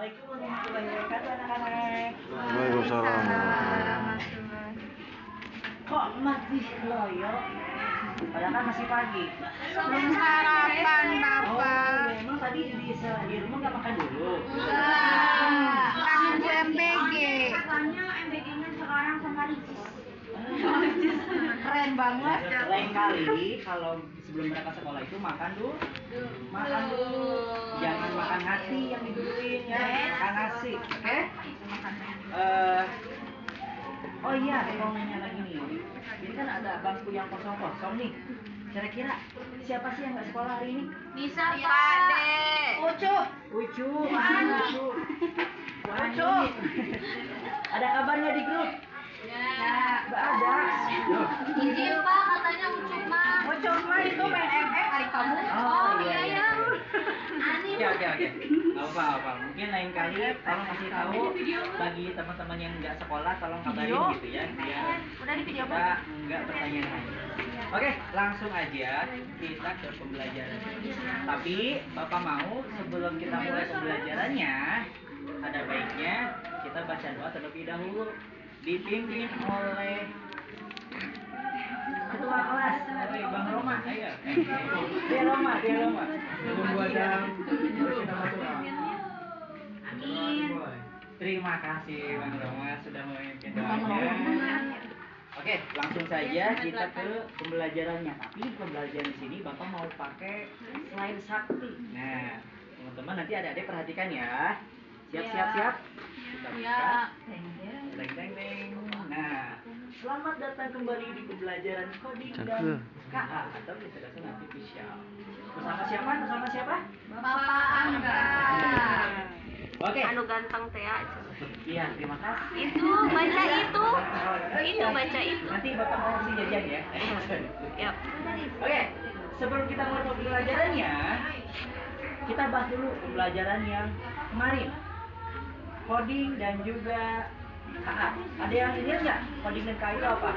Assalamualaikum warahmatullahi wabarakatuh anak-anak. Waalaikumsalam. Kok masih loyo? Padahal kan masih pagi. Belum sarapan, Oh, Bapak. emang tadi di rumah nggak makan dulu? Kangen Bu MBG. Katanya MBG-nya sekarang sama Ricis. Keren banget. Lain kali kalau sebelum berangkat sekolah itu makan dulu. Makan dulu. Jangan makan hati yang diduluin ya. Makan nasi, oke? Oh iya, mau nanya lagi nih. Ini kan ada bangku yang kosong-kosong nih. Kira-kira siapa sih yang nggak sekolah hari ini? Bisa Pade. Ucup. Ucu, Ani. Ucu. Ada kabarnya di grup? Ya. Nggak ada. Loh. Izin Pak, katanya Ucup mah. Ucup mah itu main MX hari kamu. Oh iya ya. Ani. Oke. Nggak apa-apa. Mungkin lain kali kalau masih tahu bagi teman-teman yang nggak sekolah tolong kabarin gitu ya. Biar Udah di video kita nggak bertanya-tanya. Oke, langsung aja kita ke pembelajaran. Tapi Bapak mau sebelum kita mulai pembelajarannya, ada baiknya kita baca doa terlebih dahulu, dipimpin oleh ketua kelas, Bang Roma. Ayo. Dia Roma. Tunggu aja. Amin. Terima kasih Bang Roma sudah memimpin doanya. Oke, langsung saja kita ke pembelajarannya. Tapi pembelajaran di sini Bapak mau pakai slide sakti. Nah, teman-teman nanti adik-adik perhatikan ya. Siap. Kita buka. Teng. Nah, selamat datang kembali di pembelajaran coding dan KA atau kecerdasan artifisial. Bersama siapa? Bapak Angga. Oke. Anu ganteng teh aja. Iya, terima kasih. Itu baca itu. Itu baca itu. Nanti Bapak mau kasih jajan ya. Yap. Oke, sebelum kita mulai pembelajarannya, kita bahas dulu pembelajaran yang kemarin. Coding dan juga KA. Ada yang ingat nggak? Coding dan KA itu apa?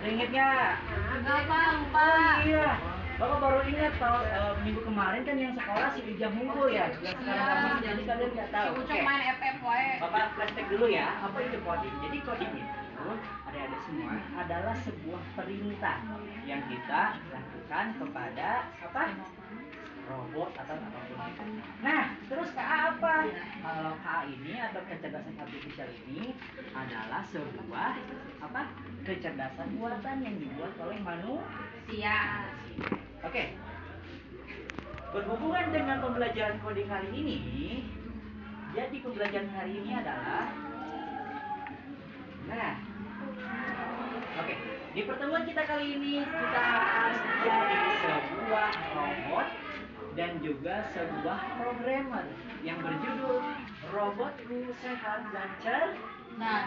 Ada ingat nggak? Lupa. Oh iya. Bapak baru ingat kalau minggu kemarin kan yang sekolah si Ijam Unggul ya. Yang sekarang nggak masuk, jadi kalian nggak tahu. Oke. Main FF wae. Bapak flashback dulu ya, apa itu coding? Jadi coding itu, adik-adik semua, adalah sebuah perintah yang kita lakukan kepada apa? Robot atau apapun itu. Nah, terus KA apa? Kalau KA ini atau kecerdasan artifisial ini adalah sebuah apa? Kecerdasan buatan yang dibuat oleh manusia. Oke. Berhubungan dengan pembelajaran coding hari ini, jadi pembelajaran hari ini adalah oke. Di pertemuan kita kali ini kita akan jadi sebuah robot dan juga sebuah programmer yang berjudul Robotku Sehat dan Cerdas. Nah,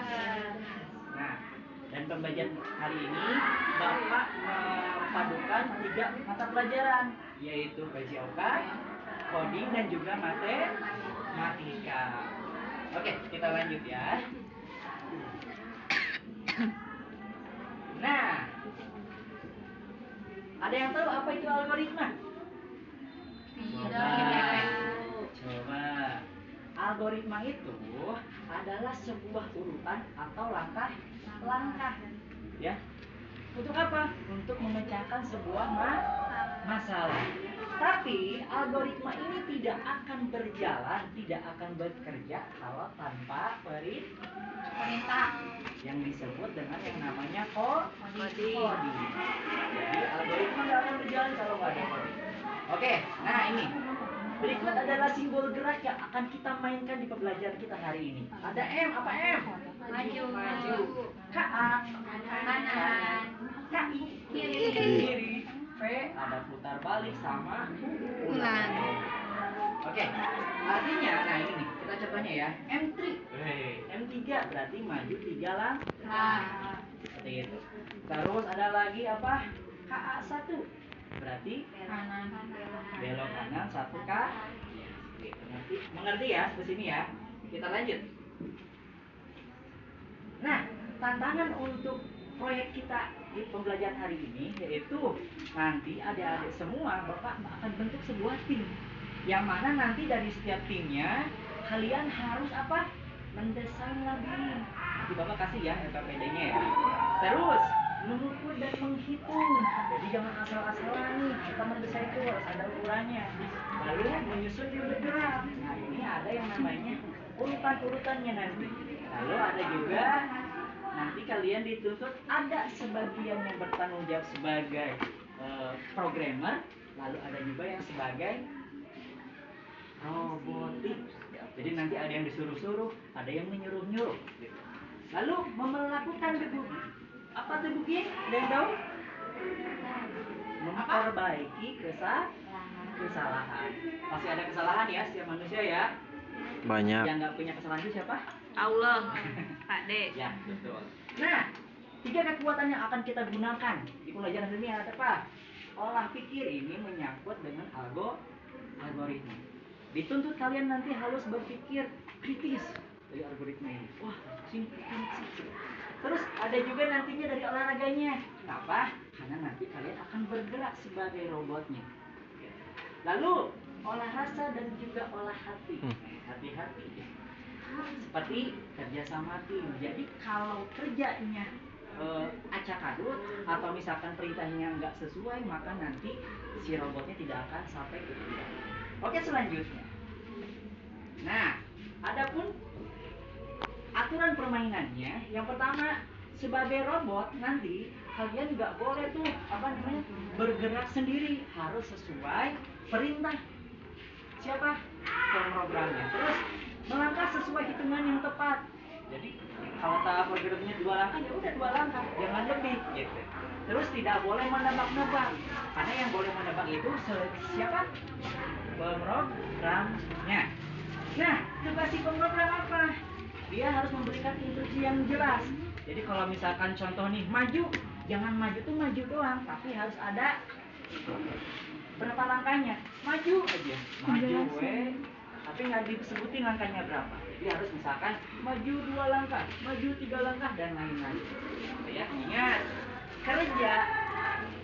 dan pembelajaran hari ini Bapak memadukan 3 mata pelajaran, yaitu PJOK, coding dan juga matematika. Oke, kita lanjut ya. Nah, ada yang tahu apa itu algoritma? Coba. Algoritma itu adalah sebuah urutan atau langkah, ya. Untuk apa? Untuk memecahkan sebuah masalah. Tapi algoritma ini tidak akan berjalan, tidak akan bekerja kalau tanpa perintah yang disebut dengan yang namanya coding. Jadi algoritma nggak akan berjalan kalau nggak ada coding. Oke, nah ini. Berikut adalah simbol gerak yang akan kita mainkan di pembelajaran kita hari ini. Ada M, apa M? Maju. KA, Kanan. KI, Kiri. V, ada putar balik sama Ulang. Oke, artinya, nah ini nih, kita contohnya ya. M3, M3 berarti maju 3 langkah. Seperti itu. Terus ada lagi apa? KA1 berarti Kanan. belok kanan 1 kaki. Mengerti ya ke sini ya. Kita lanjut. Nah, tantangan untuk proyek kita di pembelajaran hari ini yaitu nanti adik-adik semua Bapak akan bentuk sebuah tim. Yang mana nanti dari setiap timnya kalian harus apa? Mendesain labirin. Nanti Bapak kasih ya LKPD-nya ya. Terus mengukur dan menghitung. Jadi jangan asal-asalan nih. Kita mendesain itu harus ada ukurannya. Lalu menyusun dan bergerak. Nah ini ada yang namanya urutan-urutannya nanti. Lalu ada juga nanti kalian dituntut ada sebagian yang bertanggung jawab sebagai programmer. Lalu ada juga yang sebagai robotik. Jadi nanti ada yang disuruh-suruh, ada yang menyuruh-nyuruh. Lalu melakukan debugging. Apa debugging? Ada yang tahu? Memperbaiki kesalahan. Pasti ada kesalahan ya setiap manusia ya. Banyak. Yang nggak punya kesalahan itu siapa? Allah, Pak D. Ya betul. Nah, 3 kekuatan yang akan kita gunakan di pelajaran ini ada apa? Olah pikir ini menyangkut dengan algoritma. Dituntut kalian nanti harus berpikir kritis dari algoritma ini. Wah, sini. Terus ada juga nantinya dari olahraganya. Kenapa? Karena nanti kalian akan bergerak sebagai robotnya. Lalu olah rasa dan juga olah hati. Hati-hati. Seperti kerja sama tim. Jadi kalau kerjanya acak-adut atau misalkan perintahnya nggak sesuai, maka nanti si robotnya tidak akan sampai ke tujuan. Oke, selanjutnya. Nah, adapun aturan permainannya, yang pertama sebagai robot nanti kalian nggak boleh tuh bergerak sendiri, harus sesuai perintah siapa? Pemrogramnya. Terus melangkah sesuai hitungan yang tepat. Jadi kalau tahap bergeraknya 2 langkah ya udah 2 langkah, jangan lebih gitu. Terus tidak boleh menebak-nebak, karena yang boleh menebak itu siapa? Pemrogramnya. Nah, tugas si pemrogram apa? Dia harus memberikan instruksi yang jelas. Jadi kalau misalkan contoh nih, maju, jangan maju tuh maju doang, tapi harus ada berapa langkahnya. Maju aja, maju tapi nggak disebutin langkahnya berapa. Jadi harus misalkan maju 2 langkah, maju 3 langkah dan lain-lain. Ya, ingat, kerja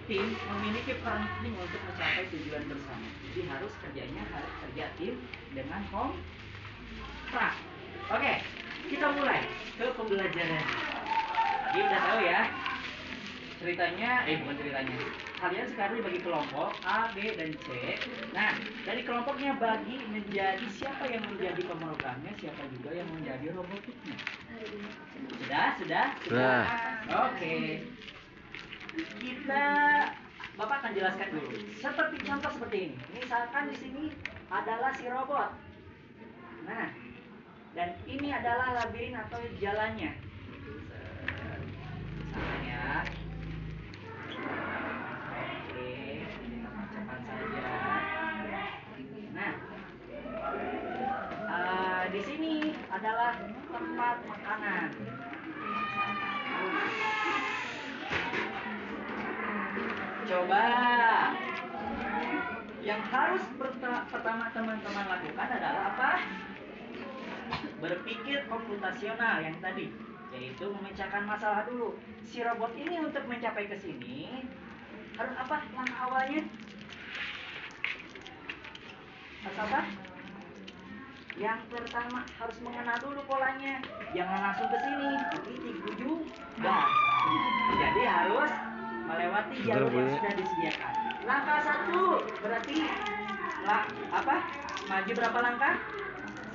tim memiliki peran penting untuk mencapai tujuan bersama. Jadi harus kerja tim dengan kontrak. Oke, kita mulai ke pembelajaran. Jadi udah tahu ya ceritanya, bukan ceritanya. Kalian sekarang dibagi kelompok A, B, dan C. Nah, dari kelompoknya bagi menjadi siapa yang menjadi pemrogramnya, siapa juga yang menjadi robotiknya. Sudah? Oke. Bapak akan jelaskan dulu. Seperti contoh seperti ini. Misalkan di sini adalah si robot. Nah, dan ini adalah labirin atau jalannya. Misalkan ya. Oke, kita percepat saja. Nah, di sini adalah tempat makanan. Coba yang harus pertama teman-teman lakukan adalah apa? Berpikir komputasional yang tadi, yaitu memecahkan masalah dulu. Si robot ini untuk mencapai ke sini harus apa? Langkah awalnya harus apa? Yang pertama harus mengenal dulu polanya. Jangan langsung ke sini, titik ujung dah. Jadi harus melewati jalur yang sudah disediakan. Langkah 1 berarti maju berapa langkah?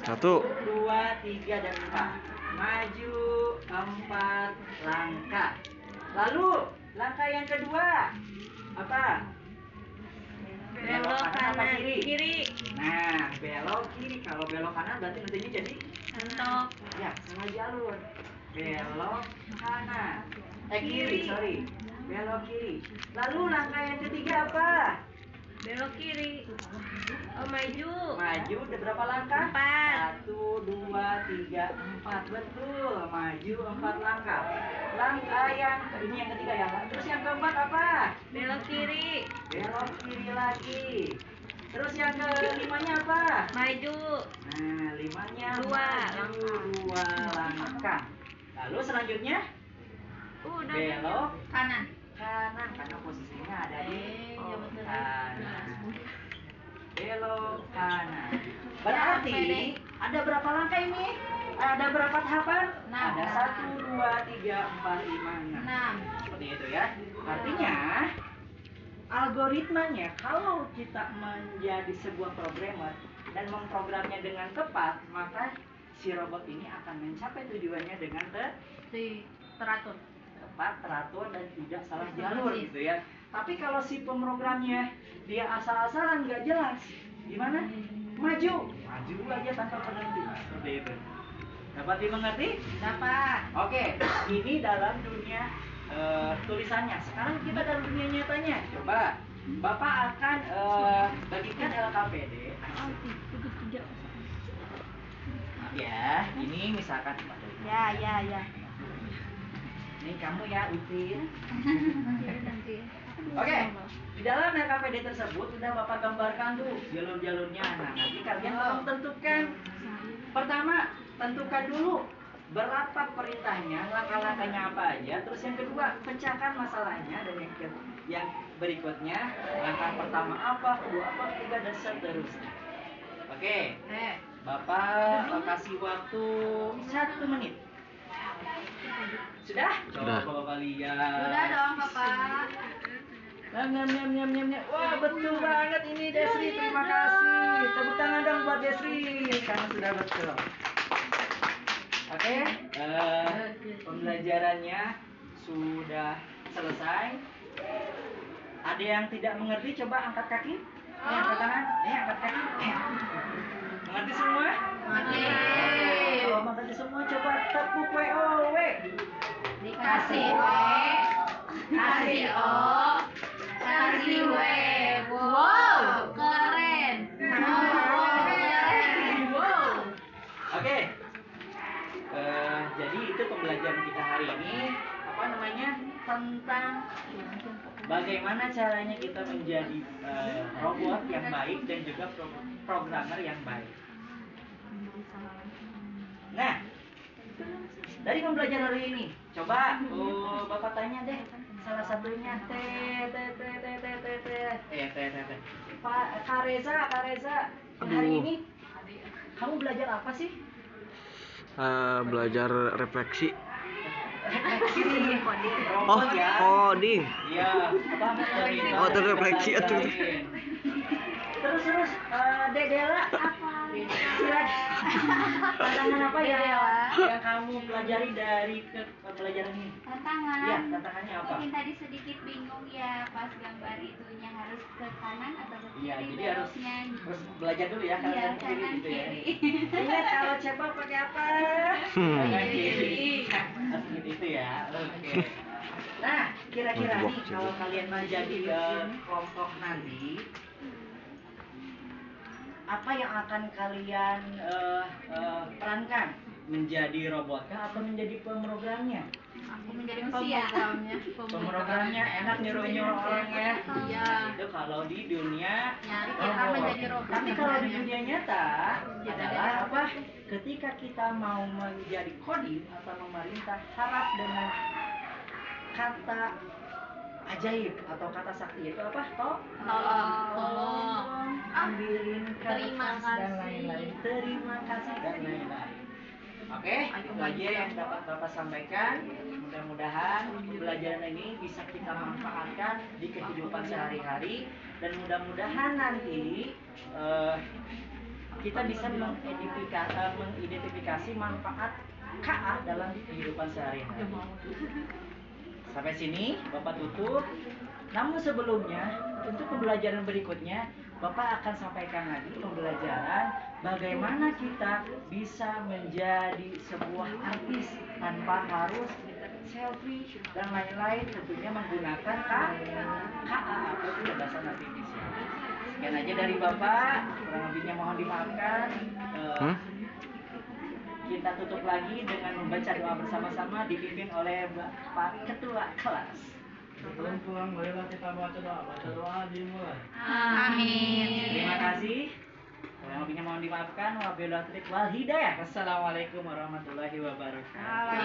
1, 2, 3, dan 4. Maju 4 langkah. Lalu langkah yang kedua apa? Belok kanan apa kanan, kiri. Nah, belok kiri. Kalau belok kanan berarti nantinya jadi Sentok. ya, salah jalur. Belok kanan. Kiri. Belok kiri. Lalu langkah yang ketiga apa? Belok kiri. Oh, maju. Maju udah berapa langkah? 4. 1, 2, 3, 4. Betul, maju 4 langkah. Langkah ini yang ketiga ya. Terus yang keempat apa? Belok kiri. Belok kiri lagi. Terus yang kelimanya apa? Maju. Nah, 5-nya 2 langkah. Lalu selanjutnya Udah. belok Kanan. kanan karena posisinya ada di kanan. Belok kanan. Berarti Ada berapa langkah ini? Ada berapa tahapan? Enam. Ada 1, 2, 3, 4, 5, 6. 6. Seperti itu ya. Artinya algoritmanya kalau kita menjadi sebuah programmer dan memprogramnya dengan tepat, maka si robot ini akan mencapai tujuannya dengan Teratur. tepat, teratur, dan tidak salah jalur gitu ya. Tapi kalau si pemrogramnya dia asal-asalan nggak jelas, gimana? Maju aja tanpa berhenti. Seperti itu. Dapat dimengerti? Dapat. Oke, ini dalam dunia tulisannya. Sekarang kita dalam dunia nyatanya. Coba, Bapak akan bagikan LKPD. Ya, ini misalkan seperti ini. Ya. Ini kamu ya, Utin. Oke, di dalam LKPD tersebut sudah Bapak gambarkan tuh jalur-jalurnya. Nah, nanti kalian tolong tentukan. Pertama, tentukan dulu berapa perintahnya, langkah-langkahnya apa aja. Terus yang kedua, pecahkan masalahnya. Dan yang berikutnya, langkah pertama apa, kedua apa, ketiga, dan seterusnya. Oke, Bapak kasih waktu 1 menit. Sudah? Sudah. Coba Bapak lihat. Sudah dong, Bapak. Nyam. Wah, betul banget ini Desri. Terima kasih. Tepuk tangan dong buat Desri. Karena sudah betul. Oke, pembelajarannya sudah selesai. Ada yang tidak mengerti? Coba angkat kaki. Angkat tangan. Angkat kaki. Mengerti semua? Mengerti. Kalau mengerti semua, coba tepuk WOW. Dikasih W, kasih O, kasih W. Wow, keren. Wow. Oke. Jadi itu pembelajaran kita hari ini. Apa namanya? Tentang bagaimana caranya kita menjadi robot yang baik dan juga programmer yang baik. Nah, dari pembelajaran hari ini, coba Bapak tanya deh salah satunya Pak Kareza, hari Aduh. ini kamu belajar apa sih? Belajar refleksi. Refleksi Oh, robot ya. coding. Iya, apa namanya? Oh, terefleksi, aduh. Terus Dedela apa? Tantangan apa ya yang kamu pelajari dari pelajaran ini? Tantangan. Iya, tantangannya apa? Mungkin tadi sedikit bingung ya pas gambar itunya harus ke kanan atau ke kiri. Iya, jadi harus beloknya. belajar dulu ya Iya, kanan kiri kanan gitu ya. kiri. Ingat kalau cepat pakai apa? Kanan kiri. Harus gitu ya. Oke. Nah, kira-kira nih kalau kalian menjadi kelompok nanti, apa yang akan kalian perankan? Menjadi robotkah atau menjadi pemrogramnya? Aku menjadi pemrogramnya. Pemrogramnya enak nyuruh-nyuruh orang ya. Iya. Itu kalau di dunia Nyari kita menjadi robot. Tapi kalau di dunia nyata Kita adalah jadi apa? Ketika kita mau menjadi coding atau memerintah, harap dengan kata ajaib atau kata sakti itu apa? Tolong, ambilin Terima kertas dan kasih. lain-lain. Terima kasih dan lain-lain. Oke, itu aja yang dapat Bapak sampaikan. Mudah-mudahan pembelajaran ini bisa kita manfaatkan di kehidupan sehari-hari dan mudah-mudahan nanti kita bisa mengidentifikasi manfaat KA dalam kehidupan sehari-hari. Sampai sini Bapak tutup. Namun sebelumnya, untuk pembelajaran berikutnya, Bapak akan sampaikan lagi pembelajaran bagaimana kita bisa menjadi sebuah artis tanpa harus selfie dan lain-lain, tentunya menggunakan KA atau kecerdasan artifisial. Sekian aja dari Bapak, kurang lebihnya mohon dimaafkan. Kita tutup lagi dengan membaca doa bersama-sama dipimpin oleh Bapak Ketua Kelas. Pulang marilah kita baca doa dimulai. Amin. Terima kasih. Kurang lebihnya mohon dimaafkan. Wabillahi taufiq wal hidayah. Wassalamualaikum warahmatullahi wabarakatuh.